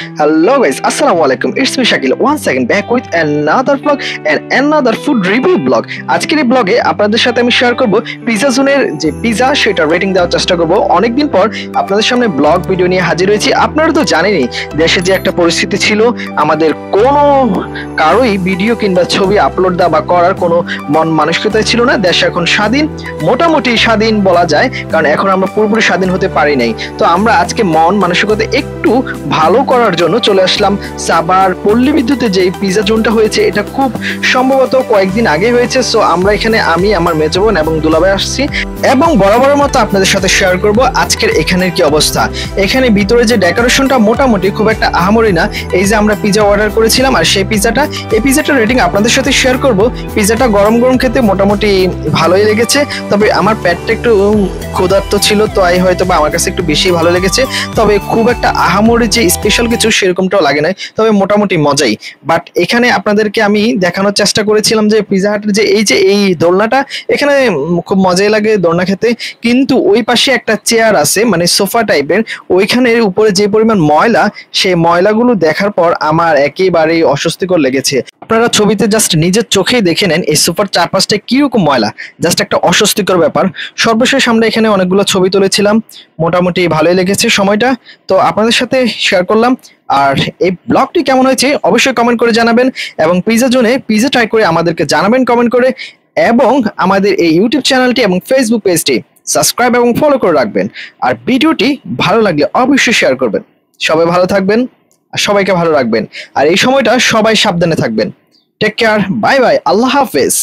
Hello guys, Assalamu alaikum. It's me Shakil once again back with another vlog and another food review blog. আজকের এই ব্লগে আপনাদের সাথে আমি শেয়ার করব পিজা জোনের যে পিজা সেটা রেটিং দেওয়ার চেষ্টা করব। অনেকদিন পর আপনাদের সামনে ব্লগ ভিডিও নিয়ে হাজির হয়েছি। আপনারা তো জানেনই দেশে যে একটা পরিস্থিতি ছিল, আমাদের কোনো কারোই ভিডিও কিংবা ছবি আপলোড দেওয়া বা করার কোনো মন মানসিকতাই ছিল না। দেশ এখন স্বাধীন, মোটামুটি স্বাধীন বলা যায়, কারণ এখন আমরা পুরোপুরি স্বাধীন হতে পারি নাই। তো আমরা আজকে মন মানসিকতা একটু ভালো করার জন্য চলে আসলাম সাভার পল্লী বিদ্যুতে যে পিজা জোনটা হয়েছে, এটা খুব সম্ভবত কয়েকদিন আগে হয়েছে। সো আমরা এখানে আমি, আমার মেজো বোন এবং দুলাভাই আসছি এবং বরাবরের মতো আপনাদের সাথে শেয়ার করব আজকের এখানের কি অবস্থা। এখানে ভিতরে যে ডেকোরেশনটা মোটামুটি খুব একটা আহামরি না। এই যে আমরা পিজা অর্ডার করেছিলাম আর সেই এই পিজাটার রেটিং আপনাদের সাথে শেয়ার করব। পিজাটা গরম গরম খেতে মোটামুটি ভালোই লেগেছে, তবে আমার পেটটা একটু ক্ষুধার্ত ছিল, তো হয়তো বা আমার কাছে একটু বেশি ভালো লেগেছে। তবে খুব একটা আহামরি যে স্পেশাল কিছু সেরকমটাও লাগে নাই, তবে মোটামুটি মজাই। বাট এখানে আপনাদেরকে আমি দেখানোর চেষ্টা করেছিলাম যে পিজা হাটের যে এই দোলনাটা, এখানে খুব মজাই লাগে দোলনা খেতে। কিন্তু ওই পাশে একটা চেয়ার আছে, মানে সোফা টাইপের, ওইখানের উপরে যে পরিমাণ ময়লা, সেই ময়লাগুলো দেখার পর আমার একেবারেই অস্বস্তিকর লেগেছে। আপনারা ছবিতে জাস্ট নিজের চোখেই দেখে নেন এই সোফার চারপাশটা কিরকম ময়লা, জাস্ট একটা অস্বস্তিকর ব্যাপার। সর্বশেষ আমরা এখানে অনেকগুলো ছবি তুলেছিলাম, মোটামুটি ভালোই লেগেছে সময়টা, তো আপনাদের সাথে শেয়ার করলাম। আর এই ব্লগটি কেমন হয়েছে অবশ্যই কমেন্ট করে জানাবেন, এবং পিজা জোনে পিজা ট্রাই করে আমাদেরকে জানাবেন কমেন্ট করে, এবং আমাদের এই ইউটিউব চ্যানেলটি এবং ফেসবুক পেজটি সাবস্ক্রাইব এবং ফলো করে রাখবেন। আর ভিডিওটি ভালো লাগলে অবশ্যই শেয়ার করবেন। সবাই ভালো থাকবেন আর সবাইকে ভালো রাখবেন, আর এই সময়টা সবাই সাবধানে থাকবেন। টেক কেয়ার, বাই বাই, আল্লাহ হাফেজ।